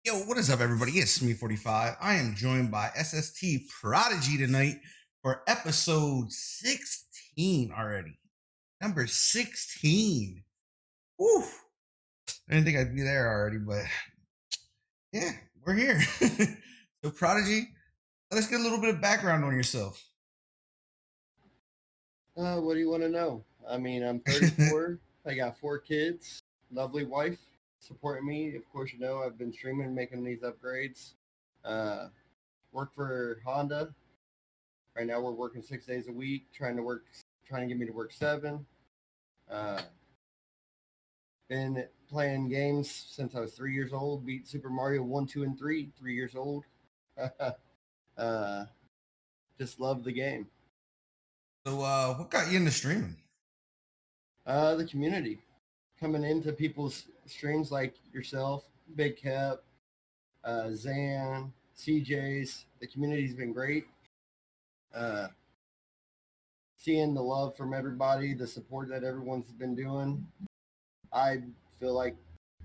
Yo, what is up, everybody? It's me, 45. I am joined by Sstprodigy tonight for episode 16 already. Number 16. Woo! I didn't think I'd be there already, but yeah, we're here. So, Prodigy, let's get a little bit of background on yourself. What do you want to know? I mean, I'm 34. I got 4 kids. Lovely wife supporting me. Of course, you know I've been streaming, making these upgrades. Uh, work for Honda. Right now, we're working 6 days a week, trying to get me to work 7. Uh, been playing games since I was 3 years old. Beat Super Mario 1, 2, and 3. 3 years old. uh, just love the game. So, what got you into streaming? The community coming into people's streams like yourself, Big Cap, Zan, CJ's. The community's been great. Uh, Seeing the love from everybody, the support that everyone's been doing, I feel like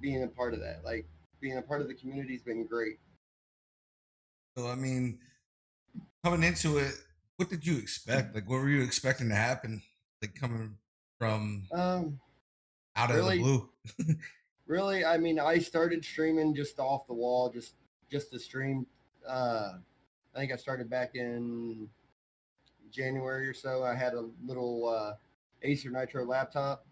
being a part of that. Like being a part of the community's been great. So, I mean, coming into it, what did you expect? Like, what were you expecting to happen? Like, coming from Um, out of the really, blue? really, I mean, I started streaming just off the wall, just to stream. I think I started back in January or so. I had a little Acer Nitro laptop.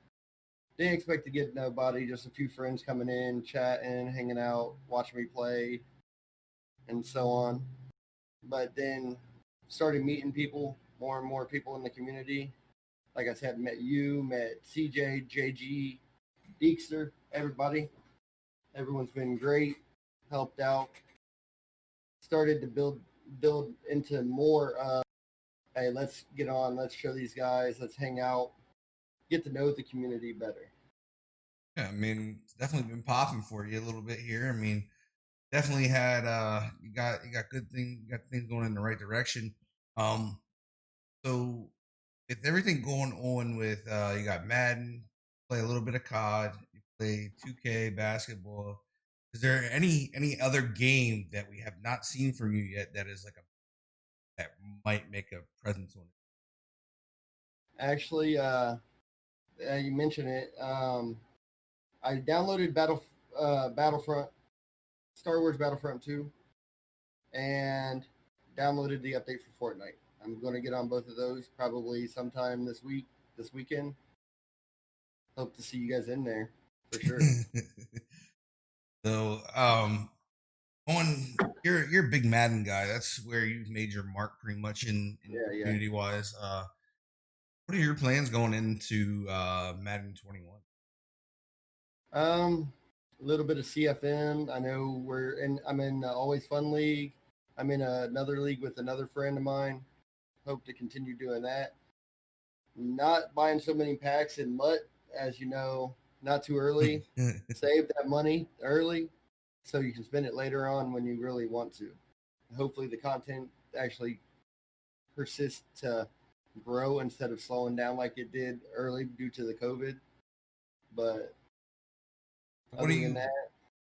Didn't expect to get nobody, just a few friends coming in, chatting, hanging out, watching me play, and so on. But then started meeting people, more and more people in the community. Like I said, met you, met CJ, JG, Deekster, everybody. Everyone's been great, helped out. Started to build into more. Hey, let's get on. Let's show these guys. Let's hang out. Get to know the community better. Yeah, I mean, it's definitely been popping for you a little bit here. I mean, definitely had you got good things, you got things going in the right direction. Um, so with everything going on with you got Madden, play a little bit of COD, you play 2K basketball. Is there any other game that we have not seen from you yet that is like a that might make a presence on it? Actually, you mentioned it. I downloaded Battlefront, Star Wars Battlefront 2, and downloaded the update for Fortnite. I'm going to get on both of those probably sometime this weekend. Hope to see you guys in there for sure. So, on you're a big Madden guy. That's where you've made your mark pretty much in Yeah, yeah. community wise. What are your plans going into Madden 21? A little bit of CFM. I know I'm in Always Fun League. I'm in another league with another friend of mine. Hope to continue doing that. Not buying so many packs in MUT, as you know, not too early. Save that money early so you can spend it later on when you really want to. Hopefully, the content actually persists to grow instead of slowing down like it did early due to the COVID. But what are other than you that,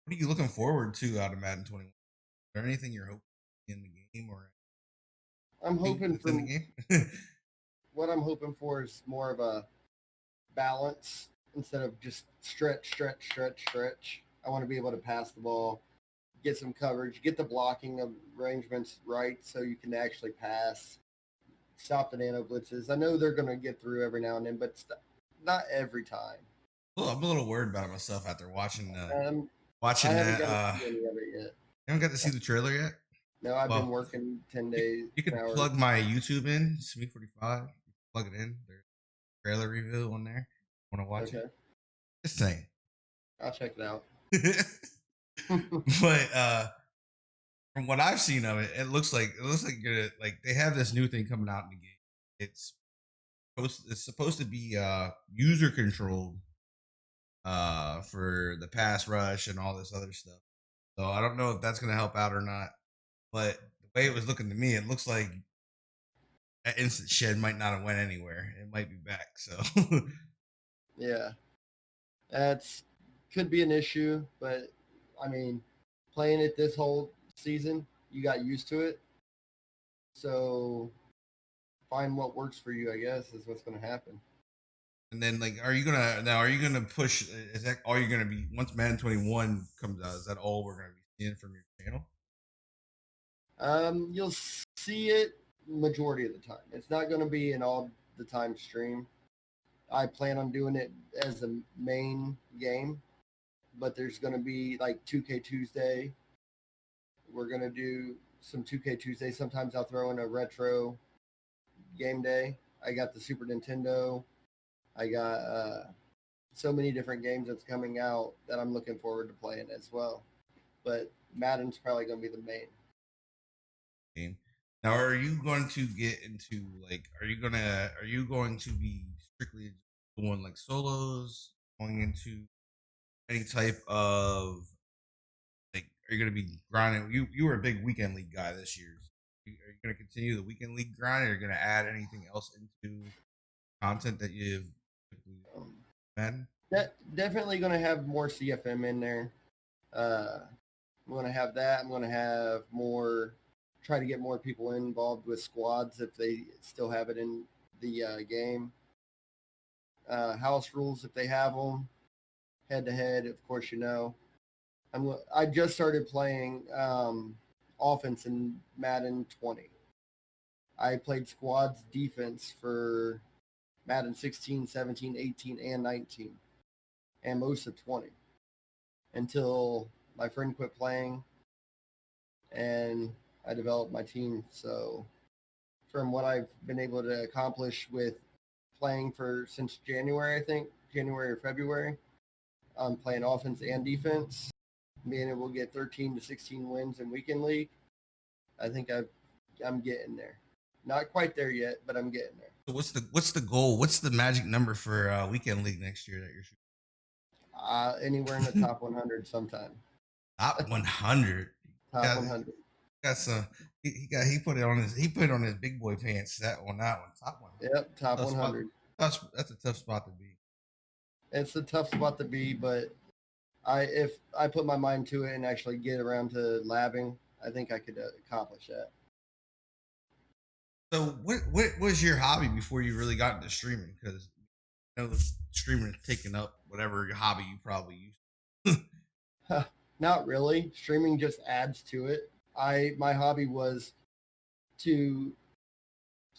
what are you looking forward to out of Madden 21? Is there anything you're hoping in the game or I'm anything hoping that's in the for game? what I'm hoping for is more of a balance instead of just stretch. I want to be able to pass the ball, get some coverage, get the blocking arrangements right so you can actually pass, stop the nano blitzes. I know they're going to get through every now and then, but not every time. Well, I'm a little worried about it myself after Um, I watching haven't that. got to see any of it yet. You haven't got to see the trailer yet. No, I've been Well, working 10 you, days, you 10 could hours. plug my YouTube in, me 45. Plug it in. There's a trailer review on there. Want to watch it? Okay, Just saying. I'll check it out. But from what I've seen of it, it looks like you're like they have this new thing coming out in the game. It's it's supposed to be user controlled for the pass rush and all this other stuff. So I don't know if that's gonna help out or not. But the way it was looking to me, it looks like that instant shed might not have went anywhere. It might be back. So Yeah, that's could be an issue, but I mean, playing it this whole season. You got used to it. So find what works for you, I guess, is what's going to happen. And then, like, are you gonna push? Is that all you're gonna be once Madden 21 comes out? Is that all we're gonna be seeing from your channel? You'll see it majority of the time. It's not going to be an all the time stream. I plan on doing it as a main game, but there's going to be like 2K Tuesday. We're going to do some 2K Tuesday. Sometimes I'll throw in a retro game day. I got the Super Nintendo. I got so many different games that's coming out that I'm looking forward to playing as well. But Madden's probably going to be the main. Game. Now, are you going to get into like? Are you going to be strictly doing like solos? Going into any type of like? Are you going to be grinding? You were a big weekend league guy this year. So are you going to continue the weekend league grind? Or are you going to add anything else into content that you've Um, Madden? definitely going to have more CFM in there. I'm going to have that. I'm going to have more, try to get more people involved with squads if they still have it in the game. House rules if they have them. Head to head, of course, you know. I just started playing offense in Madden 20. I played squads defense for Madden 16, 17, 18, and 19, and most of 20 until my friend quit playing and I developed my team. So, from what I've been able to accomplish with playing for since January, I think January or February, I'm playing offense and defense, being able to get 13 to 16 wins in weekend league. I think I'm getting there. Not quite there yet, but I'm getting there. So what's the goal? What's the magic number for weekend league next year that you're Anywhere in the shooting? top 100 sometime. Top 100. Top Got 100. got some. He put it on his big boy pants. That one, top 100. Yep, top Tough spot. 100. That's a tough spot to be. It's a tough spot to be, but if I put my mind to it and actually get around to labbing, I think I could accomplish that. So what was your hobby before you really got into streaming? Because streaming is taking up whatever your hobby you probably used. Not really. Streaming just adds to it. My hobby was to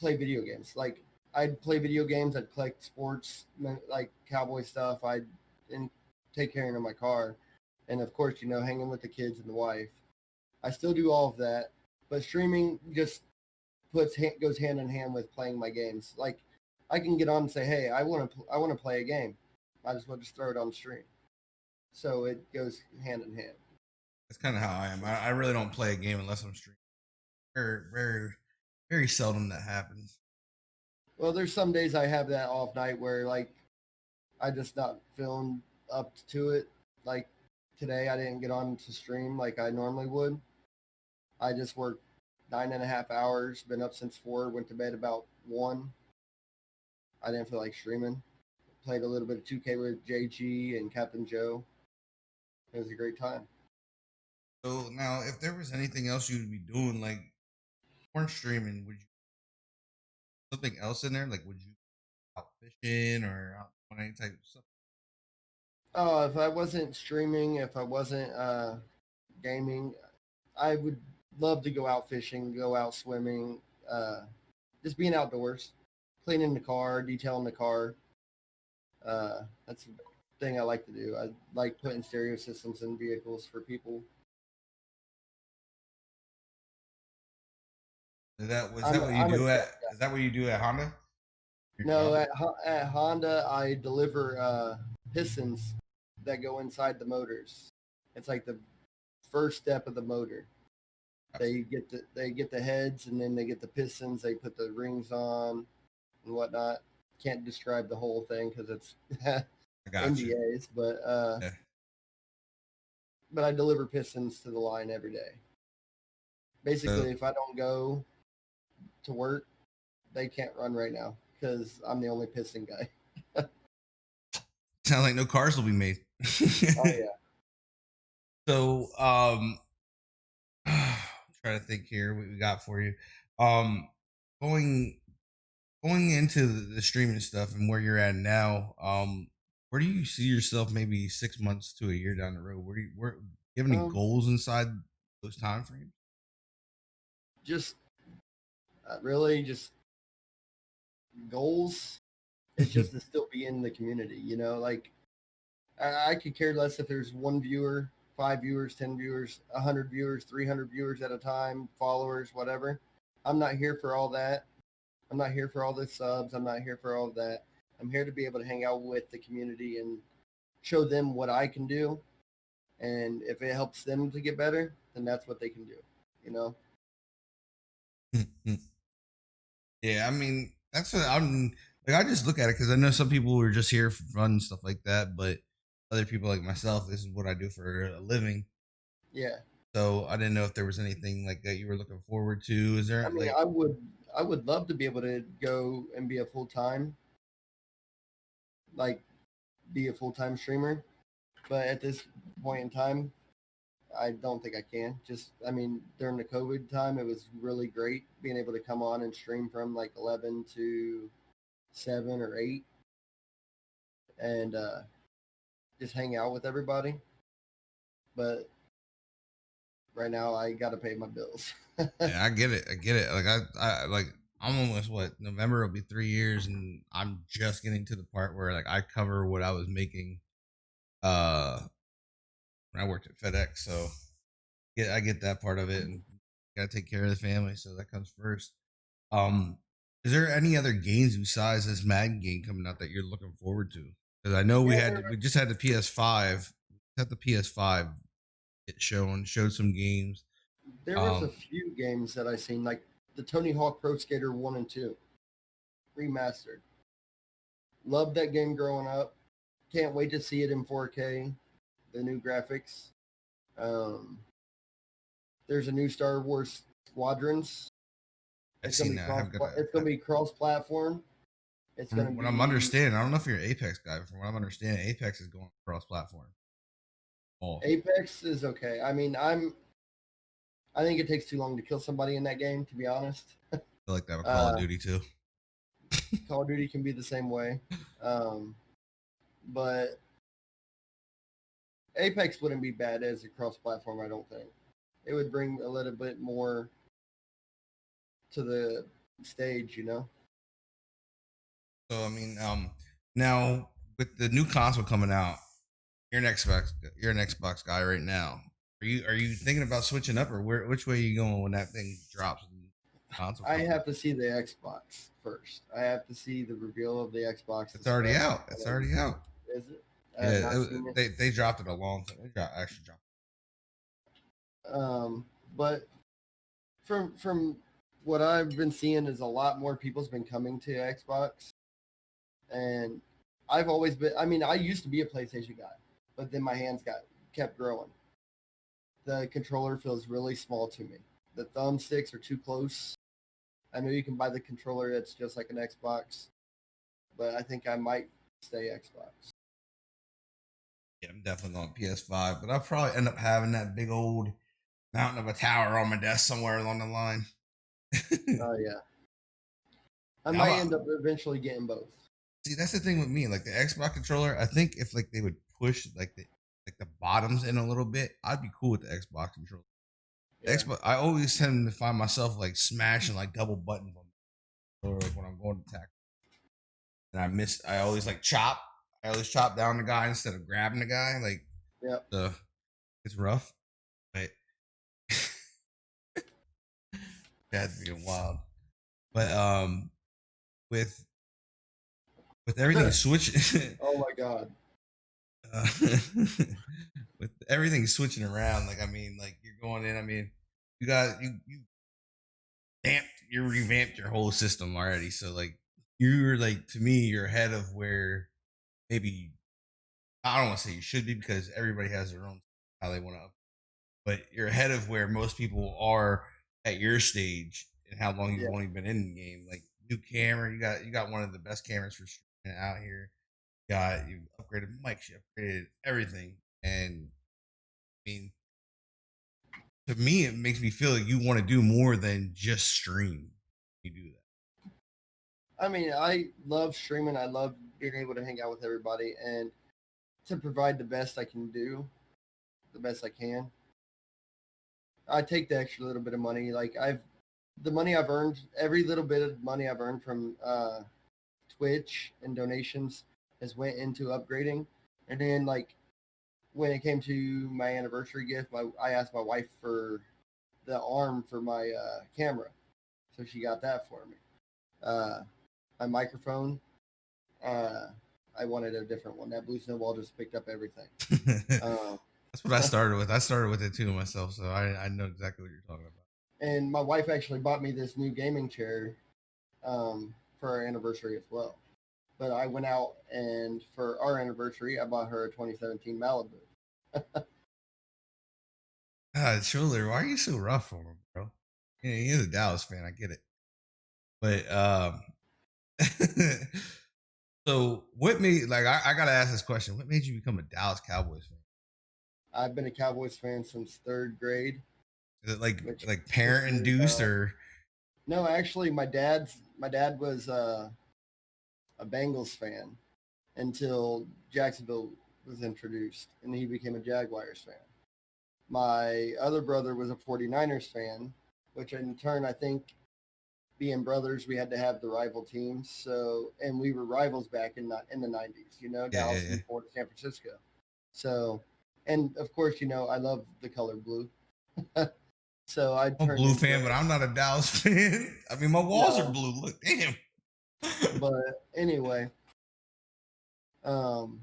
play video games. Like I'd play video games. I'd collect sports, like cowboy stuff. I'd and take care of my car, and of course, you know, hanging with the kids and the wife. I still do all of that, but streaming just goes hand in hand with playing my games. Like I can get on and say, "Hey, I want to play a game." Might as well just throw it on stream. So it goes hand in hand. That's kind of how I am. I really don't play a game unless I'm streaming. Very very seldom that happens. Well, there's some days I have that off night where like I just not feeling up to it. Like today, I didn't get on to stream like I normally would. I just worked 9.5 hours, been up since 4, went to bed about 1. I didn't feel like streaming. Played a little bit of 2K with JG and Captain Joe. It was a great time. So now, if there was anything else you'd be doing, like weren't streaming, would you something else in there? Like, would you out fishing or out on any type of stuff? Oh, if I wasn't streaming, if I wasn't gaming, I would love to go out fishing, go out swimming, just being outdoors, cleaning the car, detailing the car. That's the thing I like to do. I like putting stereo systems in vehicles for people. Is that what you I'm a do at? tech guy. Is that what you do at Honda? Your No, job? at Honda, I deliver pistons that go inside the motors. It's like the first step of the motor. Gotcha. They get the heads, and then they get the pistons. They put the rings on and whatnot. Can't describe the whole thing because it's I got you. NDAs, Yeah. but I deliver pistons to the line every day. So Basically, if I don't go to work, they can't run right now because I'm the only piston guy. sounds like no cars will be made. Oh yeah. So trying to think here what we got for you. Um, going going into the streaming stuff and where you're at now. Where do you see yourself maybe 6 months to a year down the road? Where do you have any Um, goals inside those time frames? just really just goals is just to still be in the community. Like I could care less if there's one viewer, 5 viewers, 10 viewers, 100 viewers, 300 viewers at a time, followers, whatever. I'm not here for all that. I'm not here for all the subs. I'm not here for all of that. I'm here to be able to hang out with the community and show them what I can do. And if it helps them to get better, then that's what they can do. You know? Yeah, I mean that's what I'm like. I just look at it because I know some people who are just here for fun and stuff like that, but other people like myself, this is what I do for a living. Yeah. So I didn't know if there was anything like that you were looking forward to. Is I there mean, like I would love to be able to go and be a full time, like be a full time streamer. But at this point in time, I don't think I can. Just, I mean, during the COVID time, it was really great being able to come on and stream from like 11 to 7 or 8 and just hang out with everybody. But right now, I got to pay my bills. yeah, I get it. I get it. Like I like I'm almost what November will be 3 years, and I'm just getting to the part where like I cover what I was making uh when I worked at FedEx. So yeah, I get that part of it, and gotta take care of the family, so that comes first. Um, is there any other games besides this Madden game coming out that you're looking forward to? Because I know Yeah, we just had the PS5, had the PS5 it showed some games. there was a Um, few games that I seen, like the Tony Hawk Pro Skater 1 and 2 remastered. Loved that game growing up. Can't wait to see it in 4K, the new graphics. Um, there's a new Star Wars Squadrons. I've It's gonna seen be that. I cross. have got It's gonna be cross platform. It's gonna from what I'm be understanding. I don't know if you're an Apex guy, but from what I'm understanding, Apex is going cross platform. Oh, Apex is okay. I mean, I think it takes too long to kill somebody in that game. To be honest, I feel like that with Call of uh, Duty too. Call of Duty can be the same way, um, but Apex wouldn't be bad as a cross platform. I don't think it would bring a little bit more to the stage. So I mean, now with the new console coming out, you're an Xbox guy right now. Are you thinking about switching up, or which way are you going when that thing drops and the console I comes have out? to see the Xbox first. I have to see the reveal of the Xbox, the It's already specs, out. and It's already everything. out. Is it? I have Yeah, not seen it. they dropped it a long time. Actually dropped. But from what I've been seeing is a lot more people's been coming to Xbox, and I've always been. I mean, I used to be a PlayStation guy, but then my hands got kept growing. The controller feels really small to me. The thumbsticks are too close. I know you can buy the controller that's just like an Xbox, but I think I might stay Xbox. Yeah, I'm definitely going PS5, but I'll probably end up having that big old mountain of a tower on my desk somewhere along the line. Oh yeah, I Yeah, might end up eventually getting both. see, that's the thing with me. Like the Xbox controller, I think if like they would push like the bottoms in a little bit, I'd be cool with the Xbox controller. The Yeah, Xbox, I always tend to find myself like smashing like double buttons on the controller, like when I'm going to tackle, and I always like chop. I always chop down the guy instead of grabbing the guy. Like yeah. the it's rough, but that's being wild. But with with everything switching, Oh my god. uh, with everything switching around, like I mean, like you're going in. I mean, you you revamped your whole system already. So like you're like to me, you're ahead of where maybe I don't want to say you should be because everybody has their own how they want to, but you're ahead of where most people are at your stage and how long you've Yeah, only been in the game. Like new camera, you got one of the best cameras for streaming out here. You've upgraded mics, you upgraded everything, and I mean to me, it makes me feel like you want to do more than just stream. You do that. I mean, I love streaming. I love being able to hang out with everybody and to provide the best I can do, the best I can. I take the extra little bit of money. Like the money I've earned, every little bit of money I've earned from Twitch and donations has went into upgrading. And then like when it came to my anniversary gift, I asked my wife for the arm for my camera, so she got that for me. Uh, my microphone, uh, I wanted a different one. That Blue Snowball just picked up everything. That's what I started with. I started with it too myself, so I know exactly what you're talking about. And my wife actually bought me this new gaming chair for our anniversary as well. But I went out and for our anniversary, I bought her a 2017 Malibu. God, Schuler, why are you so rough on him, bro? Yeah, he's a Dallas fan. I get it, but so what made like I gotta ask this question? What made you become a Dallas Cowboys fan? I've been a Cowboys fan since third grade, Is it which like is parent induced or no, actually, my dad was a Bengals fan until Jacksonville was introduced, and he became a Jaguars fan. My other brother was a 49ers fan, which in turn, I think, being brothers, we had to have the rival teams. So, and we were rivals back in the 90s, yeah, Dallas yeah. and San Francisco. So, and of course, I love the color blue. So I I'm a turned blue into fan, but it. I'm not a Dallas fan. I mean, my walls are No, blue. Look, damn. but anyway, um,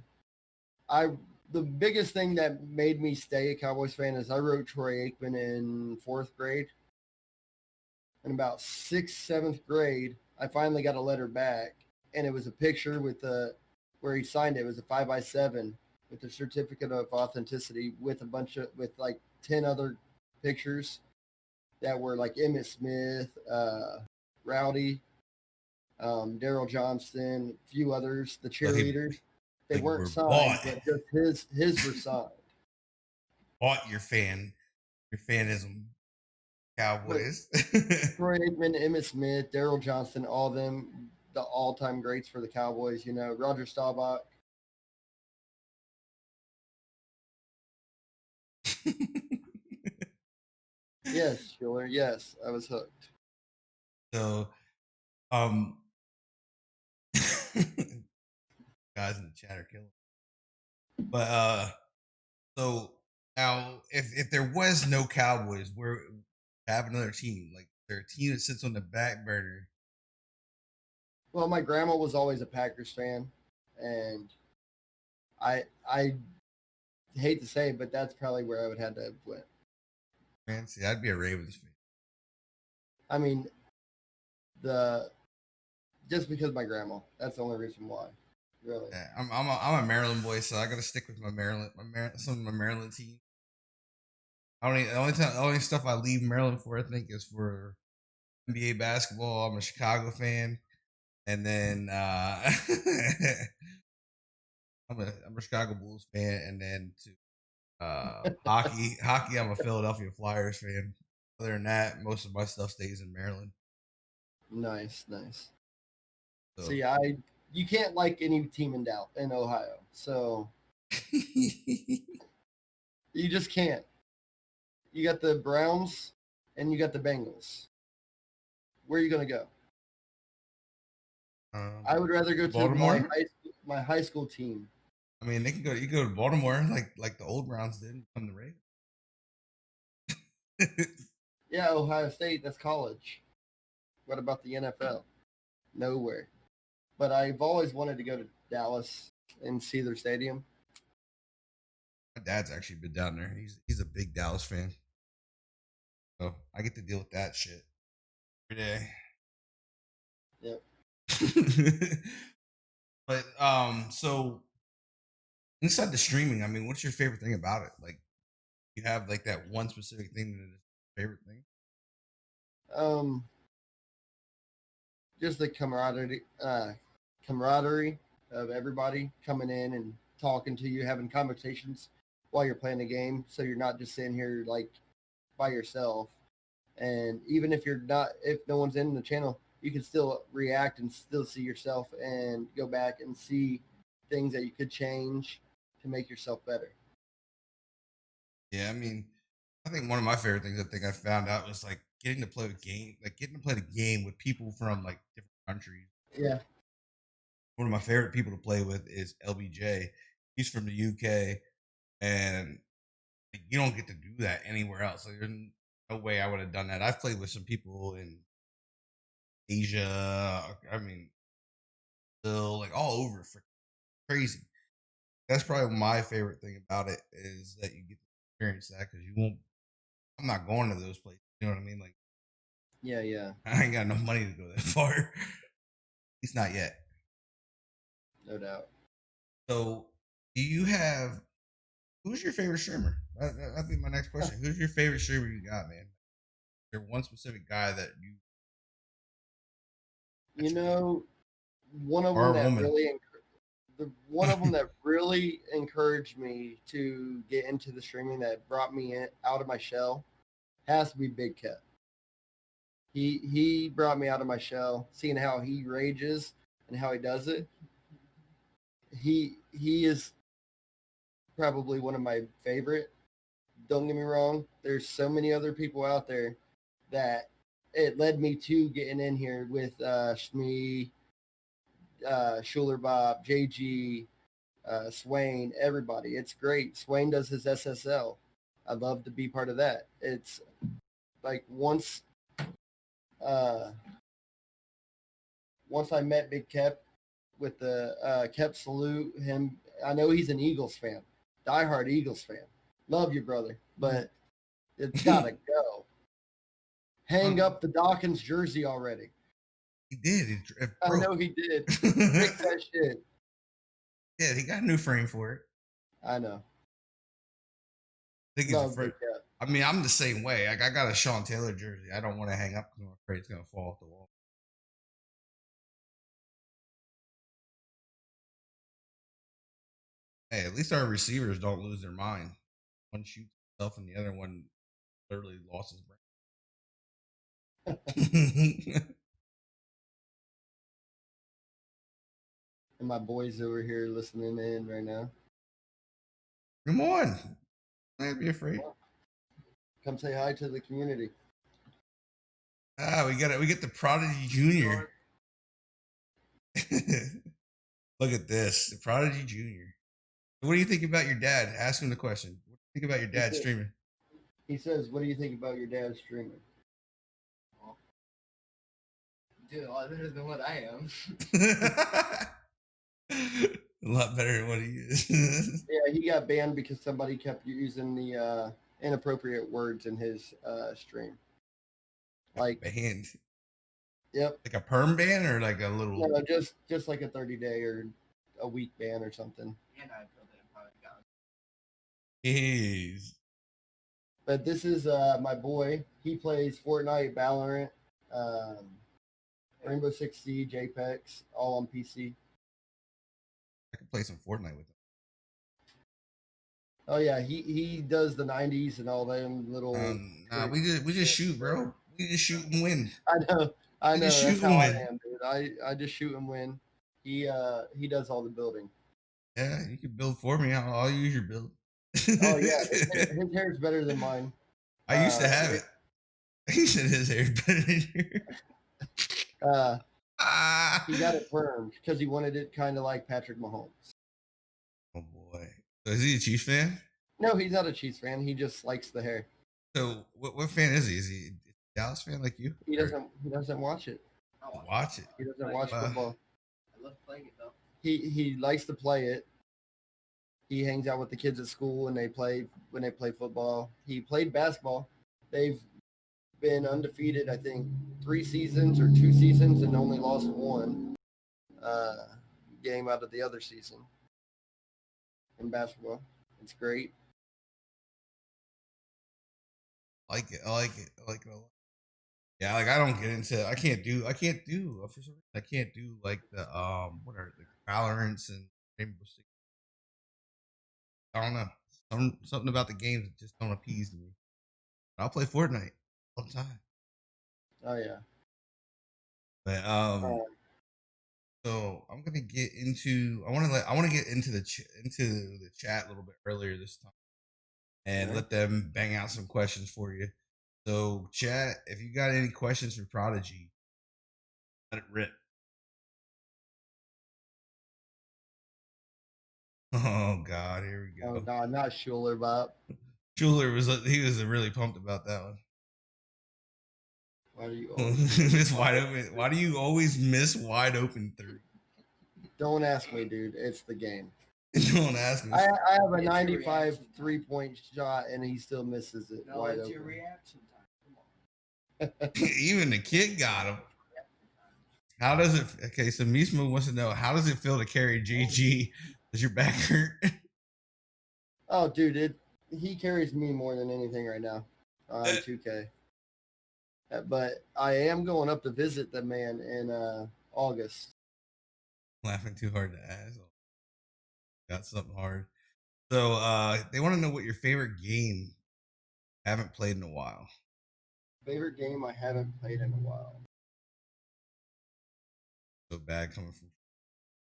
I the biggest thing that made me stay a Cowboys fan is I wrote Troy Aikman in fourth grade. In about sixth, seventh grade, I finally got a letter back, and it was a picture with the where he signed it. It was a 5x7 with the certificate of authenticity with a bunch of with like 10 other pictures that were like Emmett Smith, Rowdy, Daryl Johnston, a few others, the Like, cheerleaders. They like you weren't were signed, but just his were signed. bought your fanism, But Cowboys. Troy Aikman, Emmett Smith, Daryl Johnston, all of them, the all-time greats for the Cowboys. Roger Staubach. Yes, Schiller. Yes, I was hooked. So, um, guys in the chat are killing. But so now if there was no Cowboys, where have another team, like there a team that sits on the back burner. Well, my grandma was always a Packers fan, and I hate to say it, but that's probably where I would have to have went. Man, see, I'd be a Ravens fan. I mean, the just because my grandma. That's the only reason why. Really. Yeah, I'm a Maryland boy, so I got to stick with some of my Maryland team. The only stuff I leave Maryland for, I think, is for NBA basketball. I'm a Chicago fan, and then I'm a Chicago Bulls fan, and then to hockey, I'm a Philadelphia Flyers fan. Other than that, most of my stuff stays in Maryland. Nice, nice. So See, you can't like any team in Ohio, so you just can't. You got the Browns and you got the Bengals. Where are you gonna go? I would rather go to Baltimore. my high school team. I mean, they can go. You go to Baltimore, like the old Browns did, come the Ravens. Yeah, Ohio State. That's college. What about the NFL? Nowhere. But I've always wanted to go to Dallas and see their stadium. My dad's actually been down there. He's a big Dallas fan, so I get to deal with that shit every day. Yep. But so inside the streaming, I mean, what's your favorite thing about it? Like, you have like that one specific thing that is your favorite thing? Um, just the camaraderie of everybody coming in and talking to you, having conversations while you're playing the game. So you're not just sitting here like by yourself, and even if no one's in the channel, you can still react and still see yourself and go back and see things that you could change to make yourself better. Yeah, I mean, I think one of my favorite things I think I found out was like getting to play the game with people from like different countries. Yeah, One of my favorite people to play with is LBJ. He's from the UK, and like, you don't get to do that anywhere else. Like, there's no way I would have done that. I've played with some people in Asia. I mean, still like all over, for crazy. That's probably my favorite thing about it is that you get to experience that because you won't. I'm not going to those places. You know what I mean? Like yeah, yeah, I ain't got enough money to go that far. At least not yet. no doubt. So, do you have who's your favorite streamer? That'd be my next question. Who's your favorite streamer you got, man? There one specific guy that you You know, one of them or a that woman. really the one of them that really encouraged me to get into the streaming, that brought me out of my shell, has to be Big Cat. He brought me out of my shell, seeing how he rages and how he does it. He is probably one of my favorite. Don't get me wrong. There's so many other people out there that it led me to getting in here with Shmee, Schuler Bob, JG, Swain, everybody. It's great. Swain does his SSL. I'd love to be part of that. It's like uh, once I met Big Kep with the Kep salute him. I know he's an Eagles fan, diehard Eagles fan. Love you, brother, but it's gotta go. Hang up the Dawkins jersey already. He did. It I broke. know he did. Fix that shit. Yeah, he got a new frame for it. I know. I think it's a Love Big frame. Kep. I mean, I'm the same way. Like, I got a Sean Taylor jersey. I don't want to hang up because I'm afraid it's gonna fall off the wall. Hey, at least our receivers don't lose their mind. One shoots himself and the other one literally lost his brain. And my boys over here listening in right now. Come on. Don't be afraid. Come say hi to the community. Ah, we got it. We get the Prodigy Junior. Look at this, the Prodigy Junior. What do you think about your dad? Ask him the question. What do you think about your dad streaming? He says, "What do you think about your dad streaming?" Dude, a lot better than what I am. A lot better than what he is. Yeah, he got banned because somebody kept using the inappropriate words in his stream. Like, Banned. yep, Like a perm ban or like a little. no, just like a 30-day or a week ban or something. And I built it in Polygon. Jeez. But this is my boy. He plays Fortnite, Valorant, Rainbow Six Siege, Apex, all on PC. I could play some Fortnite with him. Oh yeah, he does the 90s and all them little. Nah, we just shoot, bro. We just shoot and win. I know. We just That's shoot how and I win. am, dude. I just shoot and win. He does all the building. Yeah, you can build for me. I'll use your build. Oh yeah, his hair is better than mine. I used to have it. He said his hair better than yours. He got it permed because he wanted it kind of like Patrick Mahomes. Oh boy. So is he a Chiefs fan? No, he's not a Chiefs fan. He just likes the hair. So what fan is he? Is he a Dallas fan like you? He doesn't watch it. Watch it. He doesn't watch football. I love playing it though. He likes to play it. He hangs out with the kids at school and they play football. He played basketball. They've been undefeated, I think, 3 seasons or 2 seasons, and only lost one game out of the other season in basketball. It's great. I like it. I like it. I like it a lot. Yeah, like I don't get into. I can't do. For some reason, I can't do like the what are the Valorants and Rainbow Six. I don't know. Something about the games that just don't appease me. I'll play Fortnite all the time. Oh yeah. But Uh, so I'm gonna get into. I want to get into into the chat a little bit earlier this time and okay. let them bang out some questions for you. So chat, if you got any questions for Prodigy, let it rip. Oh God, here we Oh go. God, not Schuler, Bob. Schuler was really pumped about that one. Why do you always Miss wide open. Why do you always miss wide open three? Don't ask me, dude. It's the game. Don't ask me. I have a It's your 95 reaction. 3-point shot and he still misses it No, wide it's your open. reaction time. Come on. Even the kid got him. How does it? Okay, so Mismo wants to know how does it feel to carry JG? Does your back hurt? Oh, dude, he carries me more than anything right now on 2K. But I am going up to visit the man in August. Laughing too hard to ask. Got something hard. So they want to know what your favorite game haven't played in a while. Favorite game I haven't played in a while. So bad coming from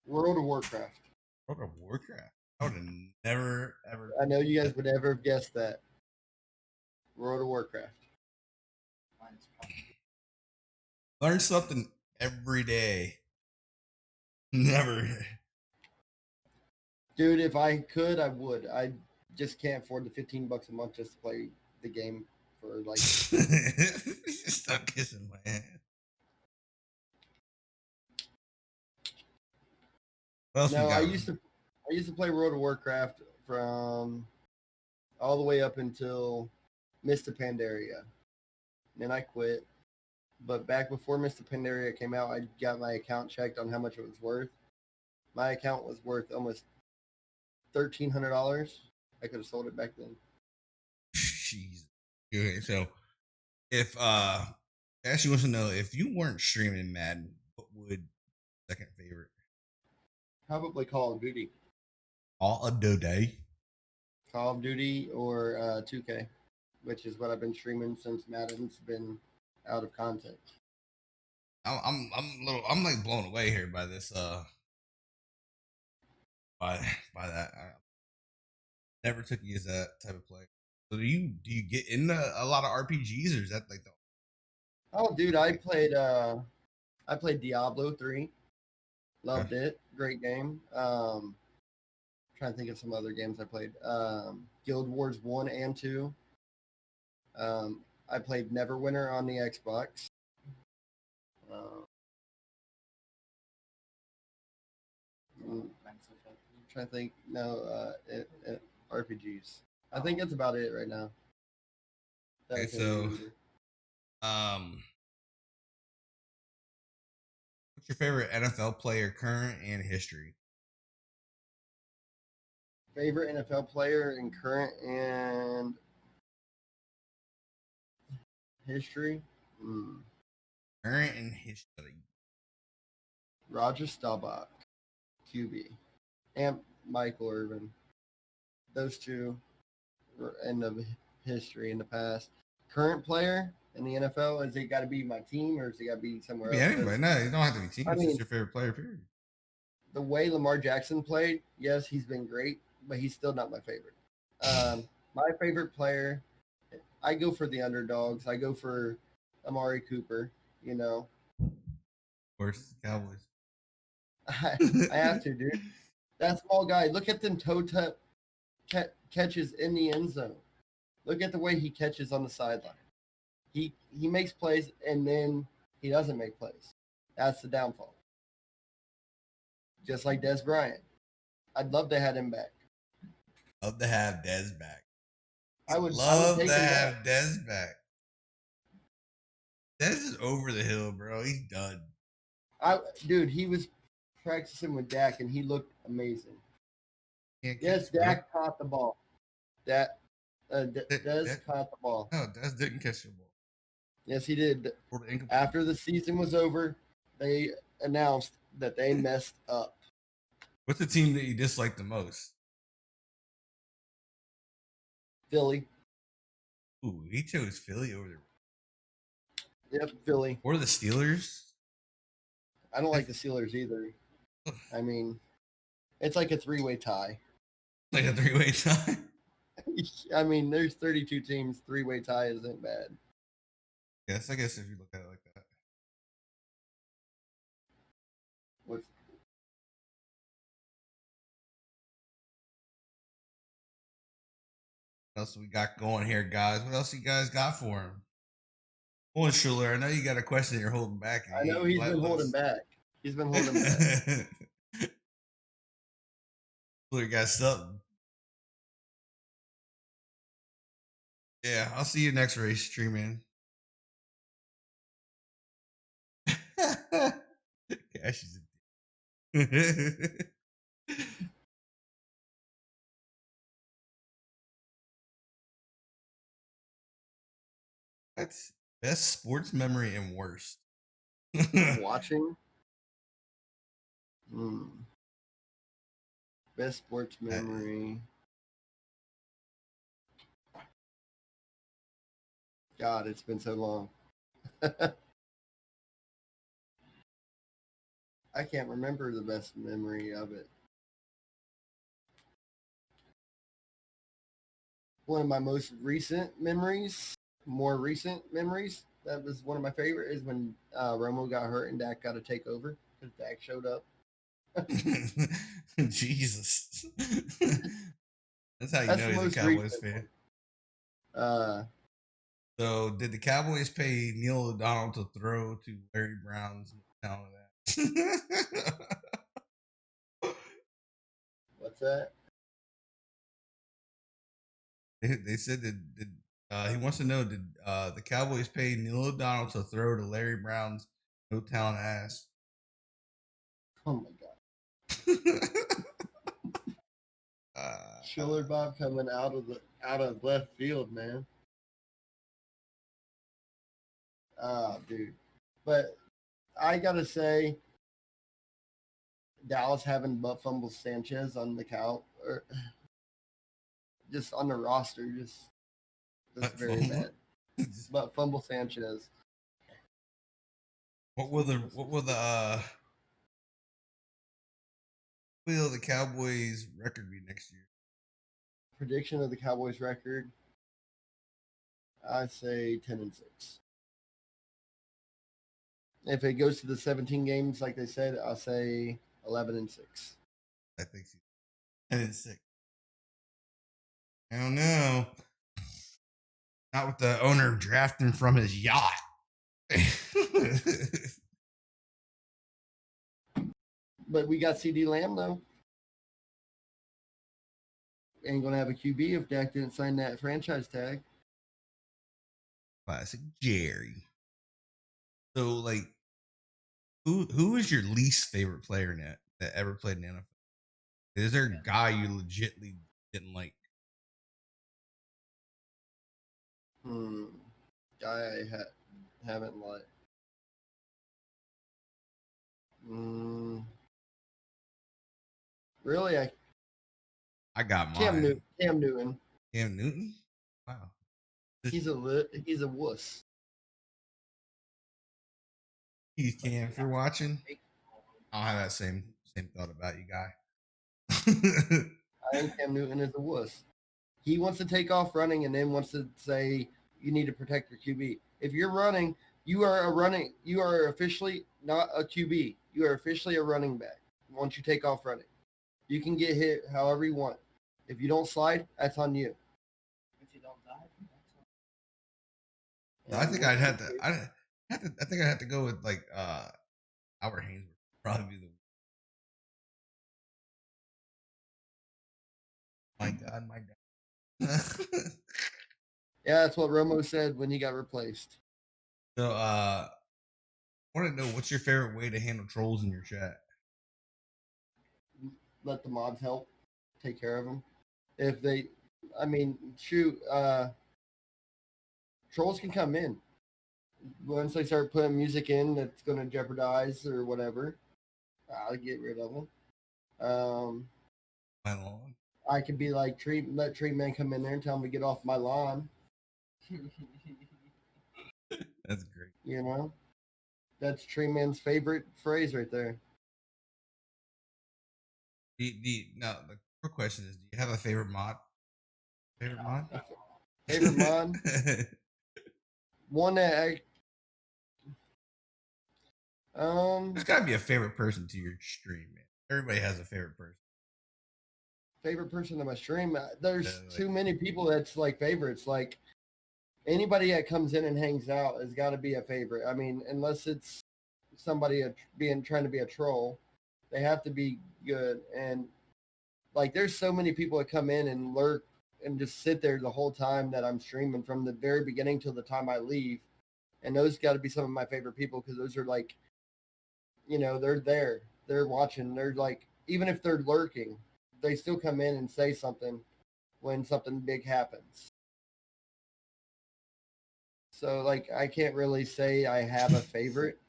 World of Warcraft. World of Warcraft. I would have never ever. I know you guys would never have guessed that. World of Warcraft. Mine's probably Learn something every day. Never. Dude, if I could, I would. I just can't afford the $15 a month just to play the game for like. Stop kissing my hand. What else we No, got? I used to play World of Warcraft from all the way up until Mr. Pandaria. Then I quit. But back before Mr. Pandaria came out, I got my account checked on how much it was worth. My account was worth almost $1,300. I could have sold it back then. Jeez. Okay, so if Ashley wants to know if you weren't streaming Madden, what would second favorite? Probably Call of Duty. All a day. Call of Duty or 2K, which is what I've been streaming since Madden's been out of content. I'm like blown away here by this by that. I never took you as that type of player. So do you get into a lot of RPGs or is that like the Oh, dude, I played Diablo 3. Loved it. Great game. Trying to think of some other games I played. Guild Wars 1 and 2. I played Neverwinter on the Xbox. I'm trying to think. No, RPGs. I think that's about it right now. that I Okay, can so remember. what's your favorite NFL player current and history? Favorite NFL player in current and history? Current and history. Roger Staubach, QB, and Michael Irvin. Those two were in the history in the past. Current player in the NFL, has it got to be my team or has it got to be somewhere Yeah, else? anybody. No, you don't have to be team. I It's just mean, your favorite player, period. the way Lamar Jackson played, yes, he's been great, but he's still not my favorite. My favorite player, I go for the underdogs. I go for Amari Cooper. You know, Of course, Cowboys. I have to, dude. That small guy. Look at them toe tap catches in the end zone. Look at the way he catches on the sideline. He makes plays and then he doesn't make plays. That's the downfall. Just like Des Bryant. I'd love to have him back. Love to have Dez back. I would Love take to him have back. Dez back. Dez is over the hill, bro. He's done. Dude, he was practicing with Dak and he looked amazing. Can't Yes, catch, bro. Dak caught the ball. Des caught the ball. No, Dez didn't catch the ball. Yes, he did. After the season was over, they announced that they messed up. What's the team that you dislike the most? Philly. Ooh, he chose Philly over Yep, Philly. or the Steelers. I don't like the Steelers either. I mean, it's like a three-way tie. Like a 3-way tie. I mean, there's 32 teams. Three-way tie isn't bad. Yes, I guess if you look at it like that. What's What else we got going here, guys? What else you guys got for him? Well, Schuler, I know you got a question you're holding back. I know he's been holding back. He's been holding back. Schuler got something. Yeah, I'll see you next race, Tree Man. Cash is a That's best sports memory and worst. Watching. Best sports memory. God, it's been so long. I can't remember the best memory of it. One of my most recent memories, that was one of my favorite, is when Romo got hurt and Dak got to take over because Dak showed up. Jesus. That's how you That's know the he's a most Cowboys recent fan. one. So, did the Cowboys pay Neil O'Donnell to throw to Larry Brown's town of that? What's that? They said that he wants to know, did the Cowboys pay Neil O'Donnell to throw to Larry Brown's no talent ass? Oh my God. Schiller Bob coming out of left field, man. Dude. But I gotta say, Dallas having butt fumble Sanchez on the or just on the roster, just very bad. But fumble Sanchez. What will the Cowboys record be next year? Prediction of the Cowboys record, I say 10-6. If it goes to the 17 games, like they said, I'll say 11-6. I think 10-6. I don't know. Not with the owner drafting from his yacht. But we got CD Lamb though. Ain't gonna have a QB if Dak didn't sign that franchise tag. Classic Jerry. So, like, who is your least favorite player in that ever played in the NFL? Is there a guy you legitly didn't like? Guy I haven't liked. Really, I got mine. Cam Newton. Cam Newton? Wow. He's a wuss. He's Cam, if you're watching, I'll have that same thought about you, guy. I think Cam Newton is a wuss. He wants to take off running and then wants to say you need to protect your QB. If you're running, you are officially not a QB. You are officially a running back once you take off running. You can get hit however you want. If you don't slide, that's on you. If you don't die, So I think I'd have to. I think I'd have to go with like Albert Haynes would probably be the. My God. Yeah, that's what Romo said when he got replaced. So I want to know, what's your favorite way to handle trolls in your chat? Let the mods help take care of them. If they, trolls can come in. Once they start putting music in that's going to jeopardize or whatever, I'll get rid of them. My lawn. I could be like, let Treatment come in there and tell him to get off my lawn. That's great. You know, that's Tree Man's favorite phrase right there. Now the real question is: do you have a favorite mod? Favorite mod? Favorite mod? One that There's got to be a favorite person to your stream, man. Everybody has a favorite person. favorite person on my stream. There's like- too many people that's like favorites. Like anybody that comes in and hangs out has got to be a favorite. I mean, unless it's somebody trying to be a troll, they have to be good. And like, there's so many people that come in and lurk and just sit there the whole time that I'm streaming from the very beginning till the time I leave. And those got to be some of my favorite people because those are like, you know, they're there, they're watching, they're like, even if they're lurking, they still come in and say something when something big happens. So like, I can't really say I have a favorite.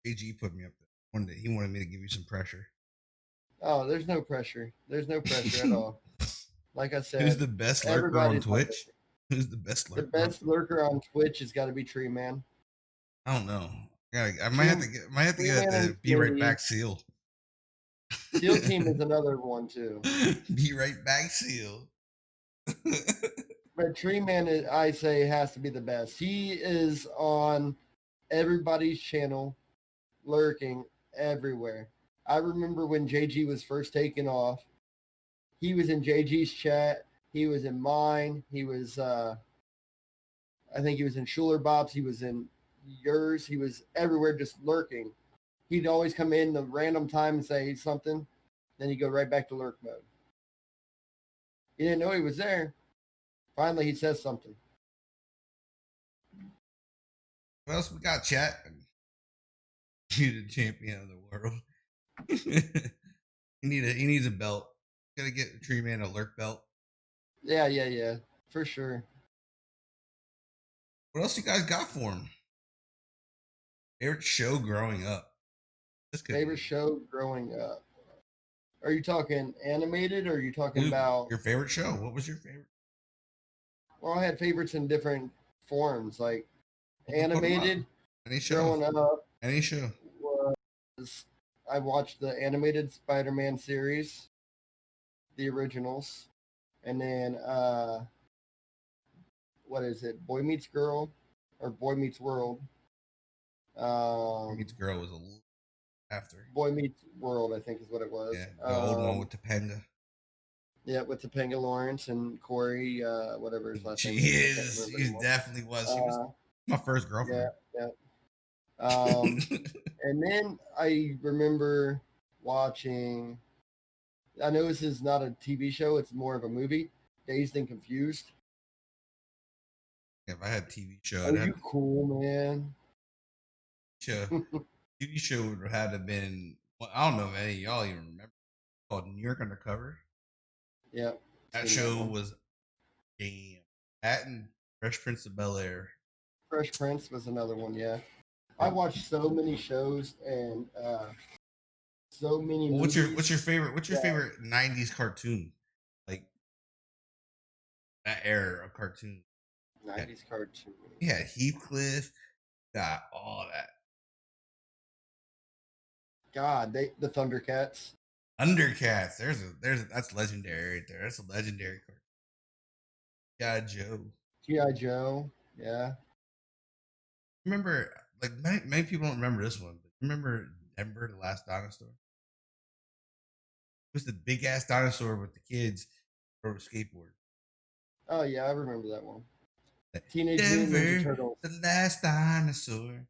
AG put me up there. He wanted me to give you some pressure. Oh, there's no pressure. There's no pressure at all. Like I said, Who's the best lurker on everybody's my Twitch? Who's the best The lurker? best lurker on Twitch has got to be Tree Man. I don't know. I might have to get the be right back seal. Seal Team is another one too. Be right back seal. But Tree Man, I say, has to be the best. He is on everybody's channel, lurking everywhere. I remember when JG was first taking off. He was in JG's chat. He was in mine. He was, I think he was in Schuler Bob's. He was in yours. He was everywhere just lurking. He'd always come in the random time and say something. Then he'd go right back to lurk mode. You didn't know he was there. Finally, he says something. What else we got, chat? You're the champion of the world. he needs a belt. Gotta get Tree Man a lurk belt. Yeah, for sure. What else you guys got for him? Favorite show growing up? Favorite show growing up? Are you talking animated or are you talking about your favorite show? What was your favorite? Well, I had favorites in different forms, like animated. Any show? Growing up, any show was I watched the animated Spider-Man series, the originals, and then what is it? Boy Meets Girl or Boy Meets World? Boy Meets Girl was a little after. Boy Meets World, I think is what it was. Yeah, the old one with Topanga. Yeah, with Topanga Lawrence and Corey, whatever his last name is. She definitely was. She was my first girlfriend. Yeah. And then I remember watching. I know this is not a TV show; it's more of a movie. Dazed and Confused. If I had a TV show, Are you cool, man? TV show would have had to been. Well, I don't know if any of y'all even remember. Called New York Undercover. Yeah. That show was damn. That and Fresh Prince of Bel-Air. Fresh Prince was another one, yeah. I watched so many shows and so many movies. What's your favorite 90s cartoon? Like that era of cartoon. 90s cartoon. Yeah, Heathcliff, got all that. God, the Thundercats. Undercats. That's legendary right there. That's a legendary card. G.I. Joe. G.I. Joe. Yeah. Remember, like many people don't remember this one, but remember Denver, the Last Dinosaur? It was the big ass dinosaur with the kids rode a skateboard. Oh yeah, I remember that one. Teenage Mutant Ninja Turtles. The Last Dinosaur.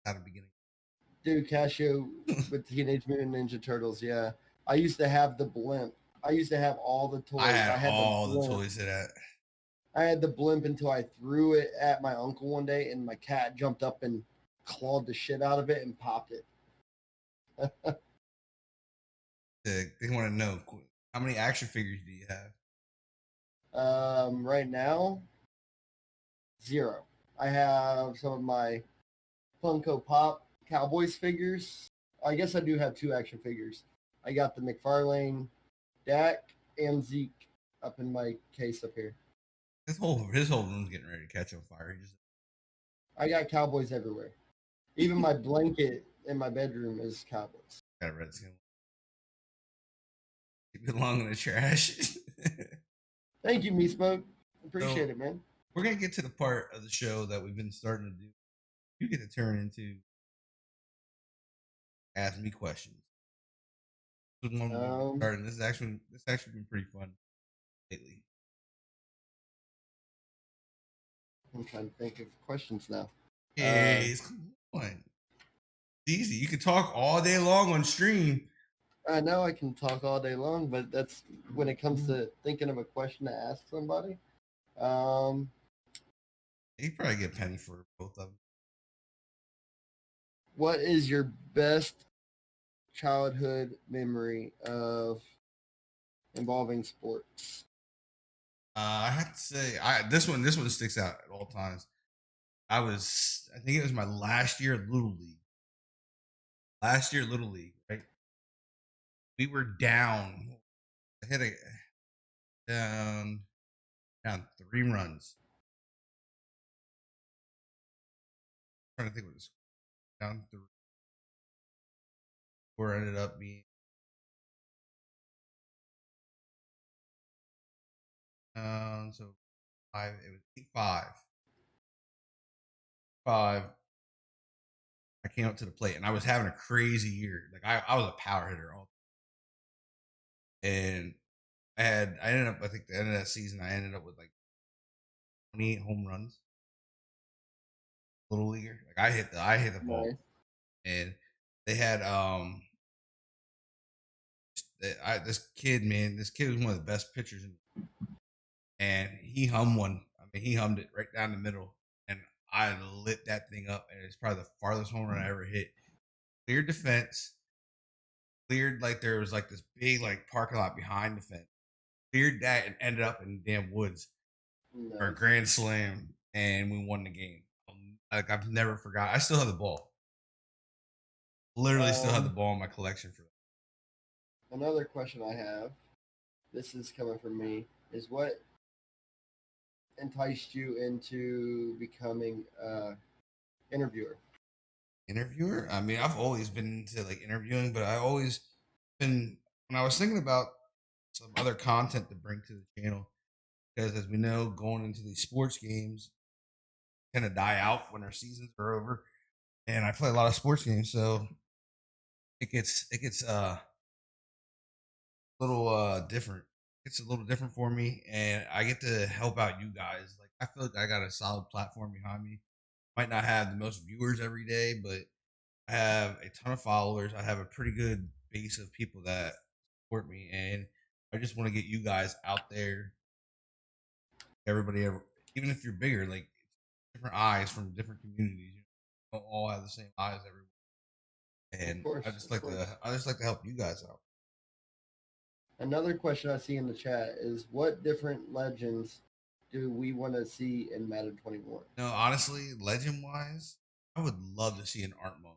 At the beginning. Dude, Casio with Teenage Mutant Ninja Turtles, yeah. I used to have the blimp. I used to have all the toys. I had all the toys of that. I had the blimp until I threw it at my uncle one day, and my cat jumped up and clawed the shit out of it and popped it. They want to know, how many action figures do you have? Right now, 0. I have some of my Funko Pop Cowboys figures. I guess I do have 2 action figures. I got the McFarlane Dak and Zeke up in my case up here. His whole room's getting ready to catch on fire. He just I got Cowboys everywhere. Even my blanket in my bedroom is Cowboys. got a Redskin. Keep it long in the trash. Thank you, Me Smoke. Appreciate So it, man. we're gonna get to the part of the show that we've been starting to do. You get to turn into ask me questions. This is one we've been Um, starting. This actually been pretty fun lately. I'm trying to think of questions now. Yes, come on. It's easy. You can talk all day long on stream. I know I can talk all day long, but that's when it comes to thinking of a question to ask somebody. You probably get a penny for both of them. What is your best childhood memory of involving sports? I have to say, this one sticks out at all times. I think it was my last year of Little League. Last year, Little League, right? We were down. I hit a down 3 runs. I'm trying to think what it was. Down 3. Score ended up being so 5. It was 8-5. 5. I came up to the plate and I was having a crazy year. Like I was a power hitter all, and I ended up, I think the end of that season I ended up with like 28 home runs. Little leaguer. Like I hit the ball, Nice. and they had this kid, man. This kid was one of the best pitchers and he hummed one. I mean, he hummed it right down the middle, and I lit that thing up, and it's probably the farthest home run I ever hit. Cleared the fence, cleared like there was like this big like parking lot behind the fence. Cleared that and ended up in the damn woods for a Nice. grand slam, and we won the game. Like I've never forgot. I still have the ball. Literally, still have the Um, ball in my collection for that. Another question I have, this is coming from me, is what enticed you into becoming an interviewer? Interviewer. I mean, I've always been into like interviewing, but I always been when I was thinking about some other content to bring to the channel, because as we know, going into these sports games kind of die out when our seasons are over, and I play a lot of sports games, so it gets a little different. It's a little different for me, and I get to help out you guys. Like I feel like I got a solid platform behind me. Might not have the most viewers every day, but I have a ton of followers. I have a pretty good base of people that support me, and I just want to get you guys out there. Everybody, even if you're bigger, like different eyes from different communities. You don't all have the same eyes everywhere, Of and course, I just of like course. to help you guys out. Another question I see in the chat is what different legends do we want to see in Madden 21? No, honestly, legend wise, I would love to see an art monk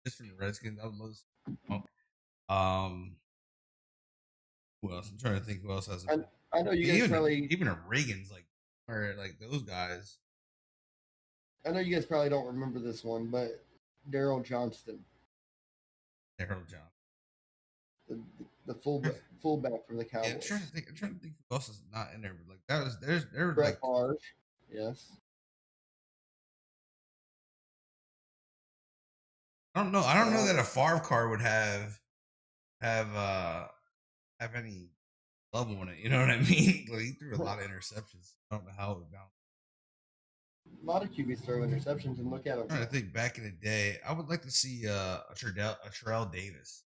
just from the Redskins. I would love to see a monk. Um, who else? I'm trying to think who else has a I know you guys even probably even a Reagan's like or like those guys. I know you guys probably don't remember this one, but Daryl Johnston, Harold John. the, the fullback from the Yeah, I'm trying to Cowboys. think. I'm trying to think who else is not in there. But like that was there were Brett like Favre, yes. I don't know that a Um, Favre car would have uh have any love on it. You know what I mean? Like he threw a lot of interceptions. I don't know how it would bounce. a lot of QBs throw interceptions, and look at I'm them trying to now. think back in the day. I would like to see a Terrell Davis.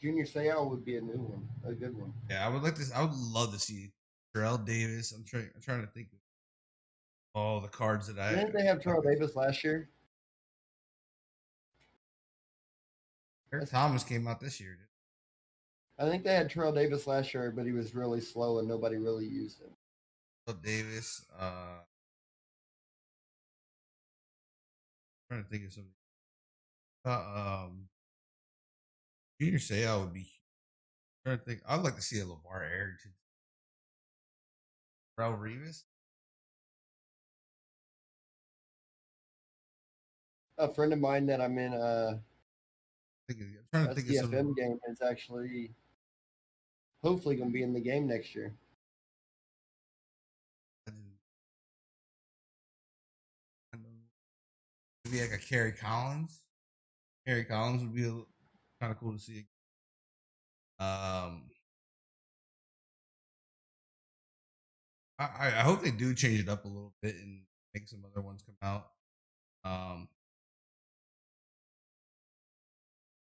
Junior Seau would be a new one, a good one. Yeah, I would like this. I would love to see Terrell Davis. I'm trying to think of all the cards that I Didn't they have like Terrell Davis last year? Eric Thomas came out this year. Dude. I think they had Terrell Davis last year, but he was really slow and nobody really used him. Terrell Davis. Trying to think of something. Junior Seau would be. Trying to think. I'd like to see a LeVar Arrington. Raul Revis. A friend of mine that I'm in I'm trying to a think of some. CFM game is actually hopefully going to be in the game next year. Maybe like a Kerry Collins. Kerry Collins would be kind of cool to see. I hope they do change it up a little bit and make some other ones come out.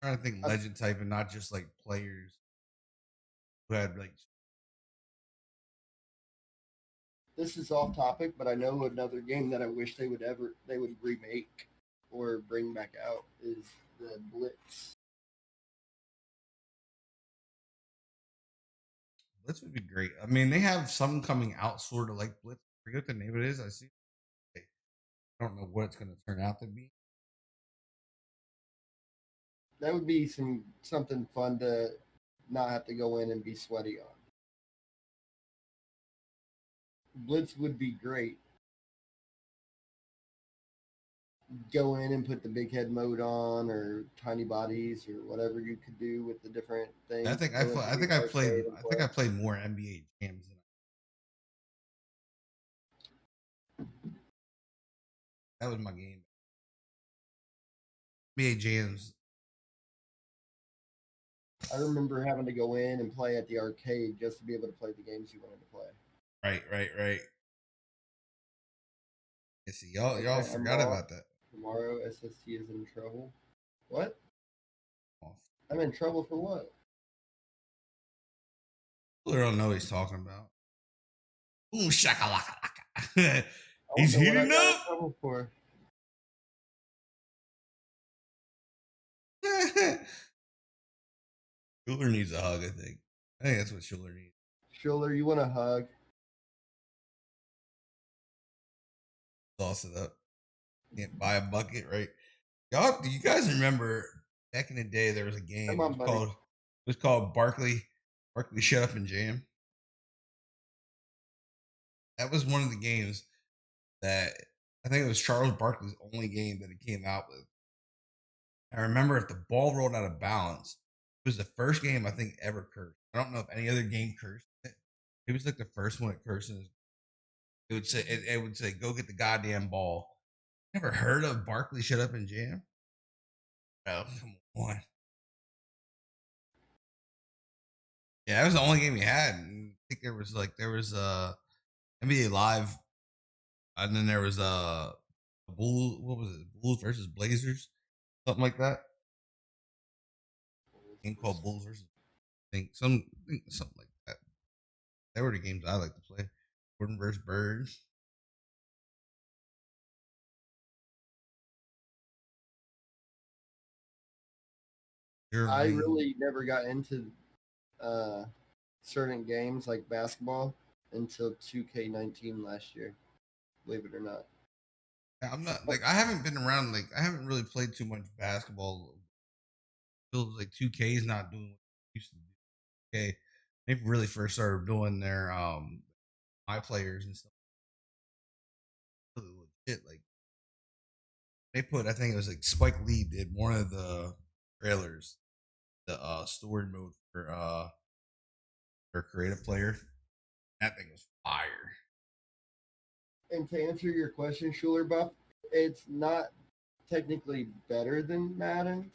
Trying to think legend type and not just like players who had like. This is off topic, but I know another game that I wish they would remake or bring back out is the Blitz. Blitz would be great. I mean, they have some coming out sort of like Blitz. I forget what the name of it is. I see. I don't know what it's going to turn out to be. That would be something fun to not have to go in and be sweaty on. Blitz would be great. Go in and put the big head mode on, or tiny bodies, or whatever you could do with the different things. I think I played more NBA Jams than that was my game. NBA Jams. I remember having to go in and play at the arcade just to be able to play the games you wanted to play. Right. You see, y'all forgot about that. Tomorrow, SST is in trouble. What? Oh. I'm in trouble for what? People don't know what he's talking about. Ooh, shakalaka. He's What I heating got in up. trouble for. Schuler needs a hug, I think. I think that's what Schuler needs. Schuler, you want a hug? Sauce it up. Can't buy a bucket, right? Y'all, do you guys remember back in the day there was a game it was called Barkley Shut Up and Jam? That was one of the games that I think it was Charles Barkley's only game that he came out with. I remember if the ball rolled out of balance, it was the first game I think ever cursed. I don't know if any other game cursed it. It was like the first one it cursed. It would say, "Go get the goddamn ball." Never heard of Barkley Shut Up and Jam? Oh, come on. Yeah, that was the only game he had. And I think there was NBA Live, and then there was Bull. What was it? Bulls versus Blazers, something like that. Game called Bulls versus. Something like that. They were the games I like to play. Gordon versus Birds. I really never got into certain games like basketball until 2K19 last year. Believe it or not. I'm not like I haven't been around. Like I haven't really played too much basketball. Feels like 2K is not doing what it used to do. Okay, they really first started doing their my players and stuff. Really legit. Like they put, I think it was like Spike Lee did one of the trailers, the story mode for creative player. That thing was fire. And to answer your question, Schuler Buff, it's not technically better than Madden.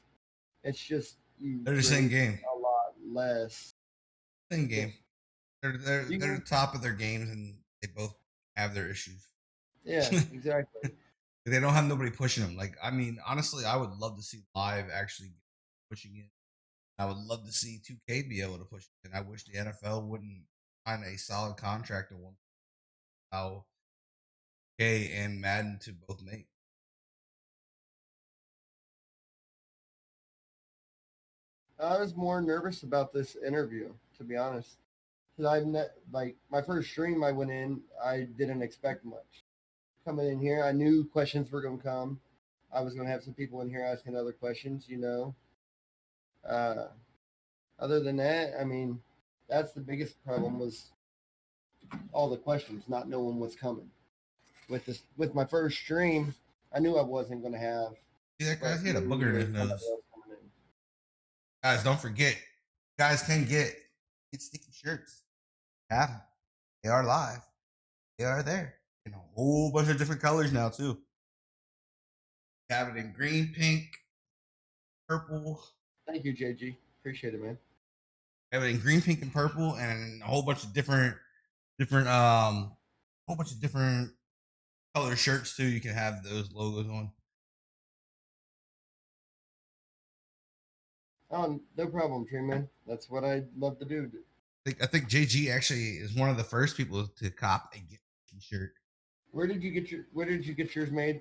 It's just They're the same game. A lot less. Same game. They're the top of their games, and they both have their issues. Yeah, exactly. They don't have nobody pushing them. Like, I mean, honestly, I would love to see Live actually pushing it. I would love to see 2K be able to push it. And I wish the NFL wouldn't find a solid contract to one how 2K and Madden to both make. I was more nervous about this interview, to be honest. Because like my first stream I went in, I didn't expect much. Coming in here, I knew questions were going to come. I was going to have some people in here asking other questions, you know. Other than that, I mean, that's the biggest problem was all the questions, not knowing what's coming. With my first stream, I knew I wasn't going to have See that guy? like He had a booger me in or his somebody nose. else coming in. Guys, don't forget, you guys can get sticky shirts. Have them. They are live. They are there in a whole bunch of different colors now too. We have it in green, pink, purple. Thank you, JG. Appreciate it, man. We have it in green, pink, and purple, and a whole bunch of different, whole bunch of different color shirts too. You can have those logos on. Oh, no problem, Tree Man. That's what I love to do. I think JG actually is one of the first people to cop a t-shirt. Where did you get yours made?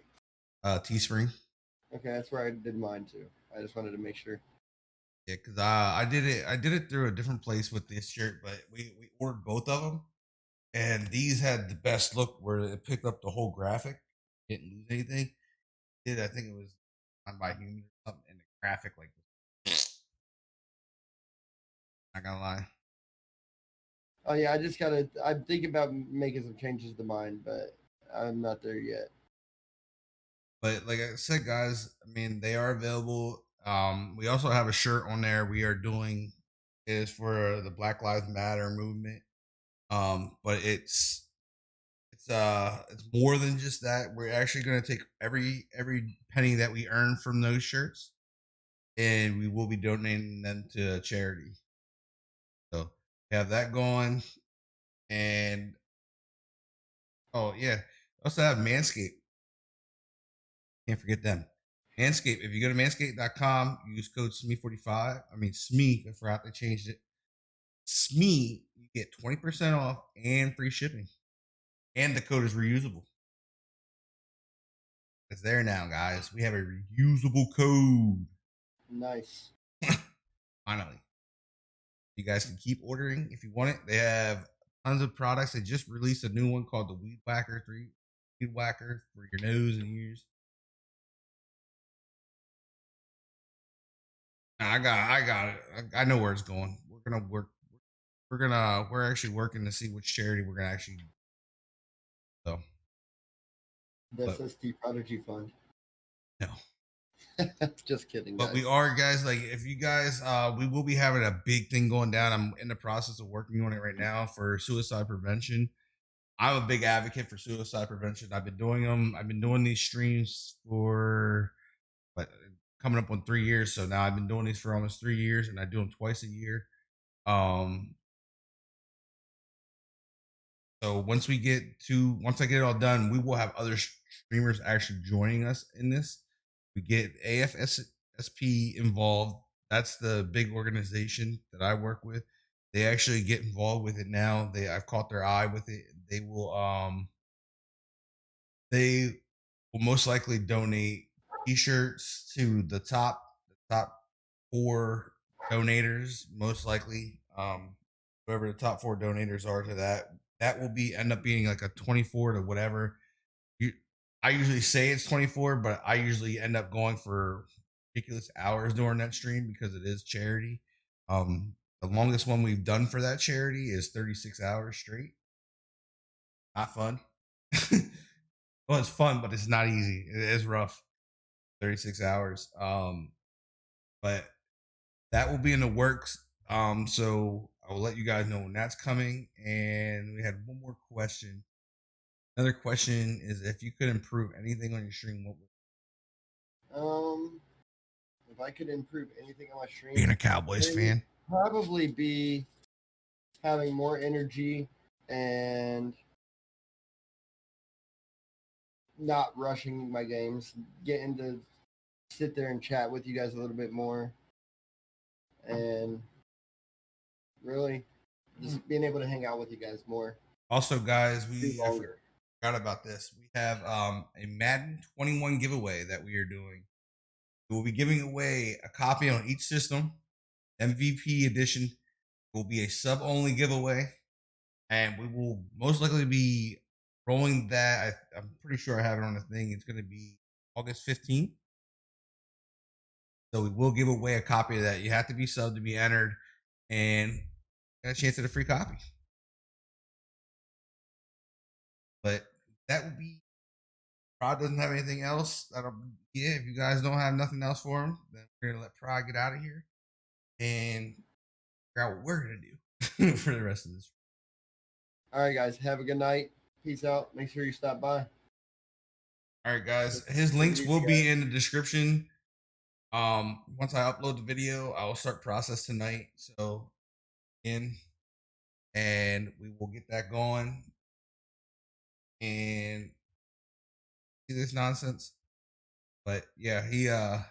Teespring. Okay, that's where I did mine too. I just wanted to make sure. Yeah, because I did it through a different place with this shirt, but we ordered both of them, and these had the best look where it picked up the whole graphic, didn't lose anything. I think it was done by human or something, and the graphic like this. Not gonna lie. Oh yeah, I just gotta. I'm thinking about making some changes to mine, but I'm not there yet. But like I said, guys, I mean they are available. We also have a shirt on there. We are doing is for the Black Lives Matter movement. But it's more than just that. We're actually going to take every penny that we earn from those shirts, and we will be donating them to a charity. So we have that going, and oh yeah, we also have Manscaped. Can't forget them. Manscaped. If you go to manscaped.com, use code SME45. I mean SME. I forgot they changed it. SME. You get 20% off and free shipping, and the code is reusable. It's there now, guys. We have a reusable code. Nice. Finally. You guys can keep ordering if you want it. They have tons of products. They just released a new one called the Weed Whacker 3 Weed Whacker for your nose and ears. I got it. I know where it's going. We're actually working to see which charity we're gonna actually. So. The Sstprodigy fund. No. Just kidding, But guys. we are, guys. Like, if you guys, we will be having a big thing going down. I'm in the process of working on it right now for suicide prevention. I'm a big advocate for suicide prevention. I've been doing them. I've been doing these streams for but coming up on 3 years. So now I've been doing these for almost 3 years, and I do them twice a year. So once I get it all done, we will have other streamers actually joining us in this. We get AFSP involved. That's the big organization that I work with. They actually get involved with it now. I've caught their eye with it. They will most likely donate t-shirts to the top 4 donators, most likely. Whoever the top 4 donators are to that will end up being like a 24 to whatever. I usually say it's 24, but I usually end up going for ridiculous hours during that stream because it is charity. The longest one we've done for that charity is 36 hours straight. Not fun. Well, it's fun, but it's not easy. It is rough. 36 hours. But that will be in the works. So I will let you guys know when that's coming. And we had one more question. Another question is if you could improve anything on your stream, what would If I could improve anything on my stream, being a Cowboys fan? Probably be having more energy and not rushing my games, getting to sit there and chat with you guys a little bit more, and really just being able to hang out with you guys more. Also, guys, I forgot about this. We have a Madden 21 giveaway that we are doing. We will be giving away a copy on each system. MVP edition will be a sub only giveaway, and we will most likely be rolling that. I'm pretty sure I have it on the thing. It's going to be August 15th. So we will give away a copy of that. You have to be sub to be entered, and get a chance at a free copy. that would be. Prod doesn't have anything else. That'll be it. If you guys don't have nothing else for him, then we're gonna let Prod get out of here and figure out what we're gonna do for the rest of this. All right, guys. Have a good night. Peace out. Make sure you stop by. All right, guys. His links will be in the description. Once I upload the video, I will start process tonight. So, and we will get that going and see this nonsense. But yeah,